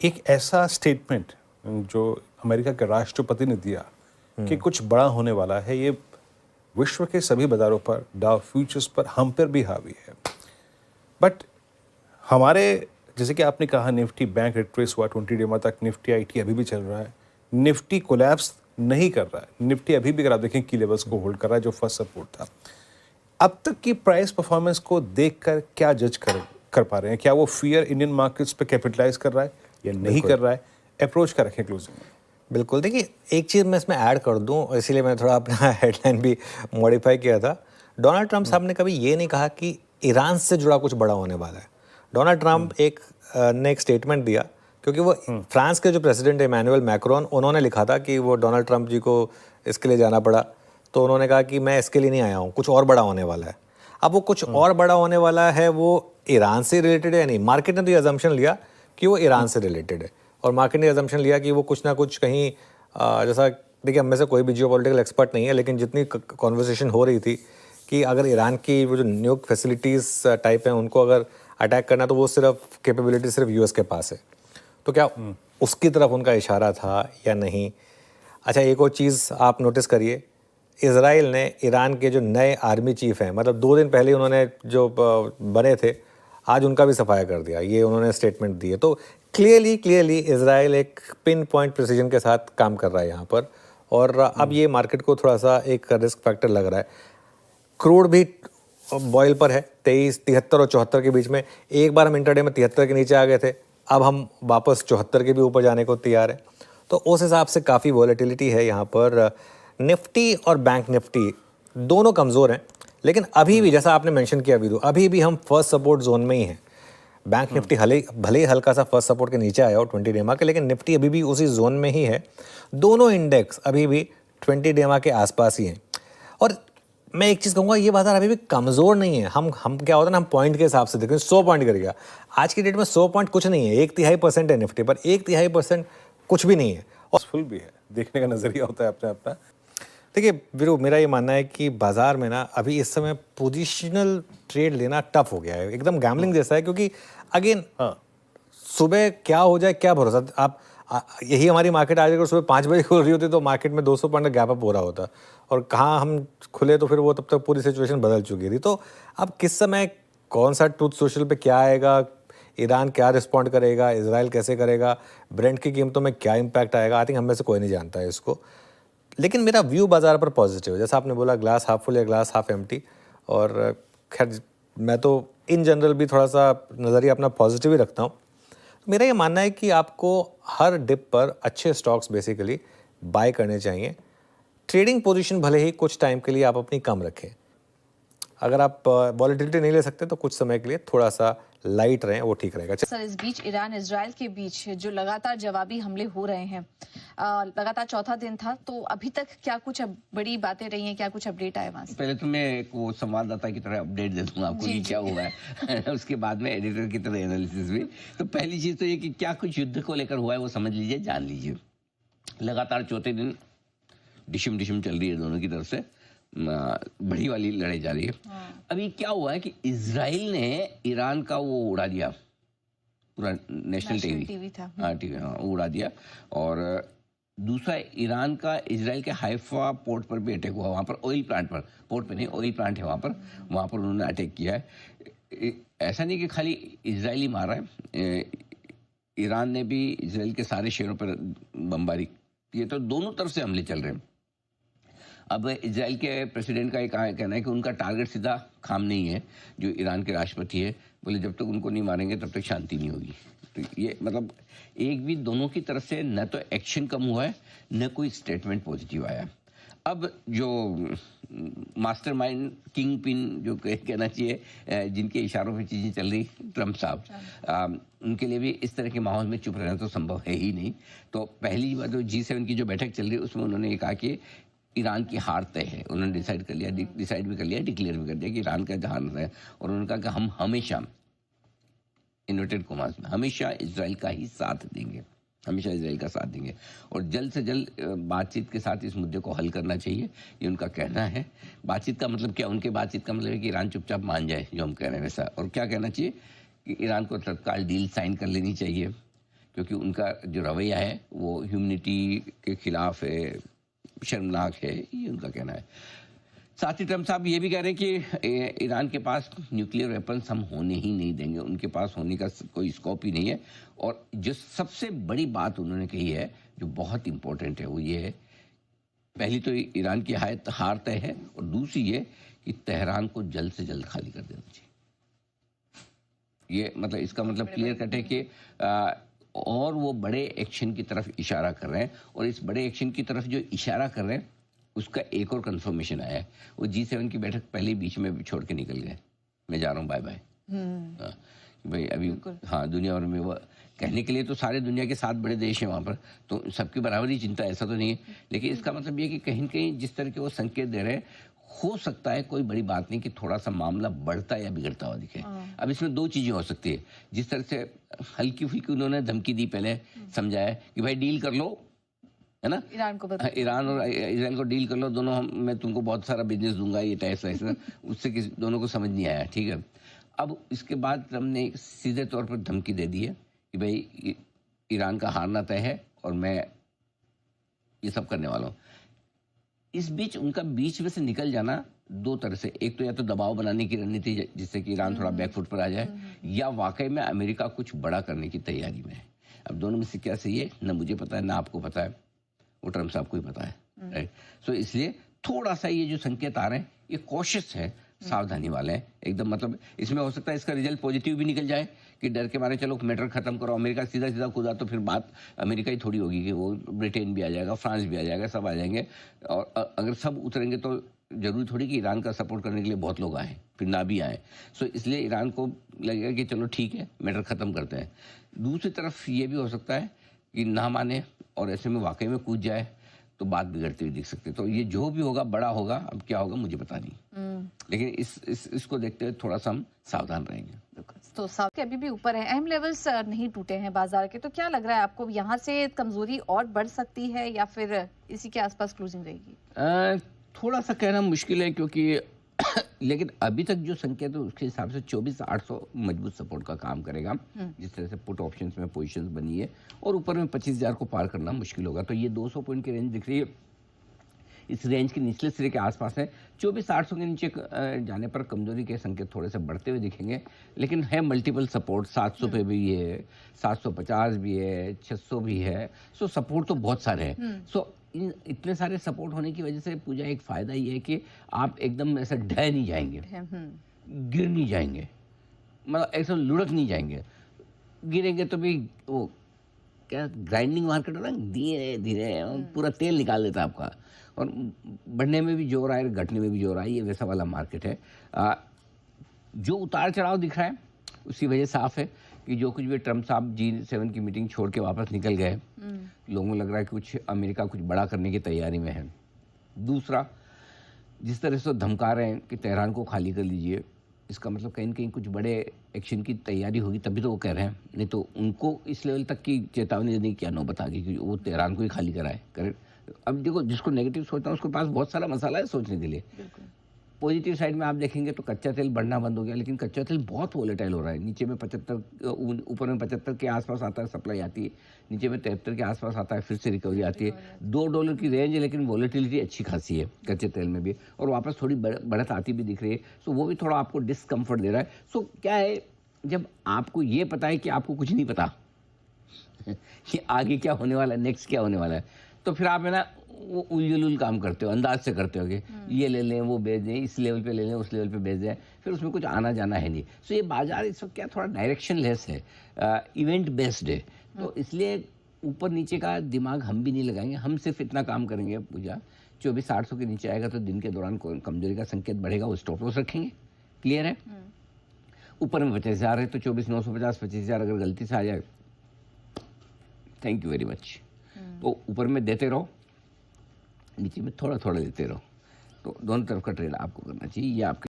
एक ऐसा स्टेटमेंट जो अमेरिका के राष्ट्रपति ने दिया कि कुछ बड़ा होने वाला है, ये विश्व के सभी बाजारों पर, डाउ फ्यूचर्स पर, हम पर भी हावी है। बट हमारे, जैसे कि आपने कहा, निफ्टी बैंक रिट्रेस हुआ 20 डे तक, निफ्टी आईटी अभी भी चल रहा है, निफ्टी कोलैप्स नहीं कर रहा है, निफ्टी अभी भी अगर आप देखें की लेवल्स को होल्ड कर रहा है जो फर्स्ट सपोर्ट था। अब तक की प्राइस परफॉर्मेंस को देखकर क्या जज कर पा रहे हैं? क्या वो फियर इंडियन मार्केट्स पे कैपिटलाइज कर रहा है या नहीं कर रहा है? अप्रोच का रखें क्लोजिंग में। बिल्कुल, देखिए एक चीज़ मैं इसमें ऐड कर दूं, इसीलिए मैंने थोड़ा अपना हेडलाइन भी मॉडिफाई किया था। डोनाल्ड ट्रंप साहब ने कभी ये नहीं कहा कि ईरान से जुड़ा कुछ बड़ा होने वाला है। डोनाल्ड ट्रंप ने एक स्टेटमेंट दिया, क्योंकि वो फ्रांस के जो प्रेसिडेंट इमैनुअल मैक्रोन, उन्होंने लिखा था कि वो डोनाल्ड ट्रंप जी को इसके लिए जाना पड़ा, तो उन्होंने कहा कि मैं इसके लिए नहीं आया हूँ, कुछ और बड़ा होने वाला है। अब वो कुछ और बड़ा होने वाला है, वो ईरान से रिलेटेड है या नहीं? मार्केट ने तो ये अजम्पशन लिया कि वो ईरान से रिलेटेड है, और मार्केट ने अजम्पशन लिया कि वो कुछ ना कुछ कहीं जैसा, देखिए हम में से कोई भी जियोपॉलिटिकल एक्सपर्ट नहीं है, लेकिन जितनी कॉन्वर्सेशन हो रही थी कि अगर ईरान की वो जो न्यूक फैसिलिटीज़ टाइप हैं उनको अगर अटैक करना, तो वो सिर्फ कैपेबिलिटी सिर्फ यूएस के पास है, तो क्या उसकी तरफ उनका इशारा था या नहीं? अच्छा, एक और चीज़ आप नोटिस करिए, इजराइल ने ईरान के जो नए आर्मी चीफ हैं, मतलब 2 दिन पहले उन्होंने जो बने थे, आज उनका भी सफाया कर दिया, ये उन्होंने स्टेटमेंट दिए। तो क्लियरली इजराइल एक पिन पॉइंट प्रिसीजन के साथ काम कर रहा है यहाँ पर, और अब ये मार्केट को थोड़ा सा एक रिस्क फैक्टर लग रहा है। क्रूड भी बॉयल पर है, 23, 73 और 74 के बीच में। एक बार हम इंटरडे में 73 के नीचे आ गए थे, अब हम वापस 74 के भी ऊपर जाने को तैयार है। तो उस हिसाब से काफ़ी वॉलेटिलिटी है यहाँ पर। निफ्टी और बैंक निफ्टी दोनों कमज़ोर हैं, लेकिन अभी भी जैसा आपने मेंशन किया विदु, अभी भी हम फर्स्ट सपोर्ट जोन में ही हैं। बैंक निफ्टी भले ही हल्का सा फर्स्ट सपोर्ट के नीचे आया हो 20 डेमा के, लेकिन निफ्टी अभी भी उसी जोन में ही है। दोनों इंडेक्स अभी भी 20 डेमा के आसपास ही हैं। और मैं एक चीज़ कहूँगा, ये बाजार अभी भी कमज़ोर नहीं है। हम क्या होता है ना, हम पॉइंट के हिसाब से देखते हैं, 100 पॉइंट कर गया। आज की डेट में 100 पॉइंट कुछ नहीं है, 1/3% है निफ्टी पर, 1/3% कुछ भी नहीं है, और फुल भी है। देखने का नजरिया होता है अपना अपना। देखिए वीरू, मेरा ये मानना है कि बाजार में ना अभी इस समय पोजिशनल ट्रेड लेना टफ हो गया है, एकदम गैम्बलिंग जैसा है, क्योंकि अगेन सुबह क्या हो जाए क्या भरोसा। आप यही हमारी मार्केट आज अगर सुबह 5 बजे खुल रही होती तो मार्केट में 200 पॉइंट गैप अप हो रहा होता, और कहाँ हम खुले तो फिर वो तब तक पूरी सिचुएशन बदल चुकी थी। तो अब किस समय कौन सा ट्रूथ सोशल पे क्या आएगा, ईरान क्या रिस्पॉन्ड करेगा, इजराइल कैसे करेगा, ब्रेंट की कीमतों में क्या इम्पैक्ट आएगा, आई थिंक हम में से कोई नहीं जानता है इसको। लेकिन मेरा व्यू बाजार पर पॉजिटिव है, जैसा आपने बोला ग्लास हाफ फुल या ग्लास हाफ एम्प्टी। और खैर मैं तो इन जनरल भी थोड़ा सा नज़रिया अपना पॉजिटिव ही रखता हूँ। मेरा ये मानना है कि आपको हर डिप पर अच्छे स्टॉक्स बेसिकली बाय करने चाहिए। ट्रेडिंग पोजीशन भले ही कुछ टाइम के लिए आप अपनी कम रखें। अगर आप वॉलेटिलिटी नहीं ले सकते तो कुछ समय के लिए थोड़ा सा लाइट रहें, वो ठीक रहेगा। सर, इस बीच ईरान इजराइल के बीच जो लगातार जवाबी हमले हो रहे हैं, लगातार चौथा दिन था, तो अभी तक क्या कुछ बड़ी बातें रही हैं, क्या कुछ अपडेट आए वहां से? पहले तो मैं एक वो संवाददाता की तरह अपडेट दे दूंगा आपको कि क्या हुआ है उसके बाद में एडिटर की तरह एनालिसिस भी। तो पहली चीज तो ये कि क्या कुछ युद्ध को लेकर हुआ है वो समझ लीजिए, जान लीजिए। लगातार चौथे दिन डिशम डिशम चल रही है दोनों की तरफ से, बड़ी वाली लड़ाई जा रही है। अभी क्या हुआ है कि इजराइल ने ईरान का वो उड़ा दिया, पूरा नेशनल टीवी था, हाँ टीवी, हाँ उड़ा दिया। और दूसरा, ईरान का इजराइल के हाइफा पोर्ट पर भी अटैक हुआ, वहाँ पर ऑयल प्लांट पर, पोर्ट पे नहीं ऑयल प्लांट है वहाँ पर उन्होंने अटैक किया है। ऐसा नहीं कि खाली इजराइल ही मारा है, ईरान ने भी इजराइल के सारे शहरों पर बमबारी की, तो दोनों तरफ से हमले चल रहे हैं। अब इजराइल के प्रेसिडेंट का एक कहना है कि उनका टारगेट सीधा खामनेई है, जो ईरान के राष्ट्रपति है, बोले जब तक उनको नहीं मारेंगे तब तक शांति नहीं होगी। तो ये मतलब एक भी दोनों की तरफ से न तो एक्शन कम हुआ है, न कोई स्टेटमेंट पॉजिटिव आया। अब जो मास्टरमाइंड, किंग पिन जो कहना चाहिए, जिनके इशारों पे चीज़ें चल रही, ट्रम्प साहब, उनके लिए भी इस तरह के माहौल में चुप रहना तो संभव है ही नहीं। तो पहली बात तो G7 की जो बैठक चल रही है उसमें उन्होंने ये कहा कि ईरान की हार तय है। उन्होंने डिसाइड भी कर लिया, डिक्लेयर भी कर दिया कि ईरान का जहां है, और उन्होंने कहा कि हम हमेशा, इन्वर्टेड कॉमास में, हमेशा इजराइल का ही साथ देंगे, हमेशा इजराइल का साथ देंगे, और जल्द से जल्द बातचीत के साथ इस मुद्दे को हल करना चाहिए, ये उनका कहना है। बातचीत का मतलब क्या? उनके बातचीत का मतलब है कि ईरान चुपचाप मान जाए, जो हम कह रहे हैं वैसा। और क्या कहना चाहिए कि ईरान को तत्काल डील साइन कर लेनी चाहिए, क्योंकि उनका जो रवैया है वो ह्यूमनिटी के खिलाफ है, शर्मनाक है, ये उनका कहना है। साथ ही ट्रम्प साहब ये भी कह रहे हैं कि ईरान के पास न्यूक्लियर वेपन्स हम होने ही नहीं देंगे, उनके पास होने का कोई स्कोप ही नहीं है। और जो सबसे बड़ी बात उन्होंने कही है जो बहुत इंपॉर्टेंट है वो ये है, पहली तो ईरान की हार तय है और दूसरी ये कि तेहरान को जल्द से जल्द खाली कर देना चाहिए। ये मतलब इसका मतलब क्लियर कट है कि और वो बड़े एक्शन की तरफ इशारा कर रहे हैं और इस बड़े एक्शन की तरफ जो इशारा कर रहे हैं उसका एक और कंफर्मेशन आया है। वो G7 की बैठक पहले ही बीच में छोड़ के निकल गए, मैं जा रहा हूँ, बाय बाय। भाई अभी हाँ, दुनिया भर में वो कहने के लिए तो सारे दुनिया के 7 बड़े देश हैं वहाँ पर, तो सबकी बराबरी चिंता ऐसा तो नहीं है, लेकिन इसका मतलब ये कि कहीं न कहीं जिस तरह के वो संकेत दे रहे हैं, हो सकता है कोई बड़ी बात नहीं कि थोड़ा सा मामला बढ़ता या बिगड़ता हुआ दिखे। अब इसमें 2 चीज़ें हो सकती है, जिस तरह से हल्की फुल्की उन्होंने धमकी दी, पहले समझाया कि भाई डील कर लो, है ना, ईरान को बता, ईरान और इसराइल को डील कर लो, दोनों मैं तुमको बहुत सारा बिजनेस दूंगा, ये टैक्स वैसे उससे दोनों को समझ नहीं आया, ठीक है। अब इसके बाद ट्रम्प ने सीधे तौर पर धमकी दे दी है कि भाई ईरान का हारना तय है और मैं ये सब करने वाला हूँ। इस बीच उनका बीच में से निकल जाना 2 तरह से, एक तो या तो दबाव बनाने की रणनीति जिससे कि ईरान थोड़ा बैकफुट पर आ जाए, या वाकई में अमेरिका कुछ बड़ा करने की तैयारी में है। अब दोनों में से क्या सही है ना मुझे पता है ना आपको पता है, वो ट्रम्प साहब को ही पता है, राइट। सो इसलिए थोड़ा सा ये जो संकेत आ रहे हैं ये कॉशियस है, सावधानी वाले हैं एकदम। मतलब इसमें हो सकता है इसका रिजल्ट पॉजिटिव भी निकल जाए कि डर के मारे चलो मैटर खत्म करो, अमेरिका सीधा सीधा कूदा तो फिर बात अमेरिका ही थोड़ी होगी कि वो ब्रिटेन भी आ जाएगा, फ्रांस भी आ जाएगा, सब आ जाएंगे। और अगर सब उतरेंगे तो जरूरी थोड़ी कि ईरान का सपोर्ट करने के लिए बहुत लोग आए, फिर ना भी आए। सो इसलिए ईरान को लगेगा कि चलो ठीक है मैटर खत्म करते हैं। दूसरी तरफ ये भी हो सकता है कि ना माने और ऐसे में वाकई में कूद जाए तो बात बिगड़ती हुई दिख सकती है। तो ये जो भी होगा बड़ा होगा, अब क्या होगा मुझे पता नहीं, लेकिन इसको देखते हुए थोड़ा सा हम सावधान रहेंगे। तो साउथ के अभी भी ऊपर है, अहम लेवल्स नहीं टूटे हैं बाजार के, तो क्या लग रहा है आपको यहाँ से कमजोरी और बढ़ सकती है या फिर इसी के आसपास क्लोजिंग रहेगी? थोड़ा सा कहना मुश्किल है क्योंकि लेकिन अभी तक जो संकेत है उसके हिसाब से 24,800 मजबूत सपोर्ट का काम करेगा, जिस तरह से पुट ऑप्शंस में पोजीशंस बनी है, और ऊपर में 25,000 को पार करना मुश्किल होगा। तो ये 200 पॉइंट की रेंज दिख रही है, इस रेंज के निचले सिरे के आसपास है। 24,800 के नीचे जाने पर कमजोरी के संकेत थोड़े से बढ़ते हुए दिखेंगे, लेकिन है मल्टीपल सपोर्ट, 700 पे भी है, 750 भी है, 600 भी है। सो सपोर्ट तो बहुत सारे हैं। सो इन इतने सारे सपोर्ट होने की वजह से पूजा एक फायदा ये है कि आप एकदम ऐसा ढह नहीं जाएंगे, गिर नहीं जाएंगे, मतलब ऐसा लुढ़क नहीं जाएंगे। गिरेंगे तो भी वो क्या ग्राइंडिंग मार्केट है ना, धीरे धीरे पूरा तेल निकाल देता है आपका, और बढ़ने में भी जोर आए घटने में भी जोर आए, ये वैसा वाला मार्केट है। जो उतार चढ़ाव दिख रहा है उसकी वजह साफ है कि जो कुछ भी ट्रम्प साहब G7 की मीटिंग छोड़ के वापस निकल गए, लोगों को लग रहा है कि कुछ अमेरिका कुछ बड़ा करने की तैयारी में है। दूसरा, जिस तरह से धमका रहे हैं कि तेहरान को खाली कर लीजिए, इसका मतलब कहीं न कहीं कुछ बड़े एक्शन की तैयारी होगी तभी तो वो कह रहे हैं, नहीं तो उनको इस लेवल तक की चेतावनी देने की क्या नौबत आ गई कि वो तेहरान को ही खाली कराए करे। अब देखो, जिसको नेगेटिव सोचता है उसके पास बहुत सारा मसाला है सोचने के लिए। पॉजिटिव साइड में आप देखेंगे तो कच्चा तेल बढ़ना बंद हो गया, लेकिन कच्चा तेल बहुत वोलेटाइल हो रहा है। नीचे में 75, ऊपर में 75 के आसपास आता है, सप्लाई आती है, नीचे में 73 के आसपास आता है, फिर से रिकवरी आती है। $2 की रेंज है, लेकिन वोलेटिलिटी अच्छी खासी है कच्चे तेल में भी, और वापस थोड़ी बढ़त आती भी दिख रही है। सो वो भी थोड़ा आपको डिस्कम्फर्ट दे रहा है। सो क्या है, जब आपको ये पता है कि आपको कुछ नहीं पता कि आगे क्या होने वाला है, नेक्स्ट क्या होने वाला है, तो फिर आप है ना वो उल काम करते हो, अंदाज से करते हो कि ये ले लें, वो बेच दें, इस लेवल पे ले लें, उस लेवल पे बेच दें, फिर उसमें कुछ आना जाना है नहीं। सो ये बाजार इस वक्त क्या थोड़ा डायरेक्शन लेस है, इवेंट बेस्ड है, तो इसलिए ऊपर नीचे का दिमाग हम भी नहीं लगाएंगे। हम सिर्फ इतना काम करेंगे पूजा, 24,800 के नीचे आएगा तो दिन के दौरान कमजोरी का संकेत बढ़ेगा, वो स्टॉप लॉस रखेंगे। क्लियर है? ऊपर में 25,000 है तो 24,950, 25,000 अगर गलती से आ जाए, थैंक यू वेरी मच। तो ऊपर में देते रहो, नीचे में थोड़ा थोड़ा देते रहो, तो दोनों तरफ का ट्रेड आपको करना चाहिए। ये आपके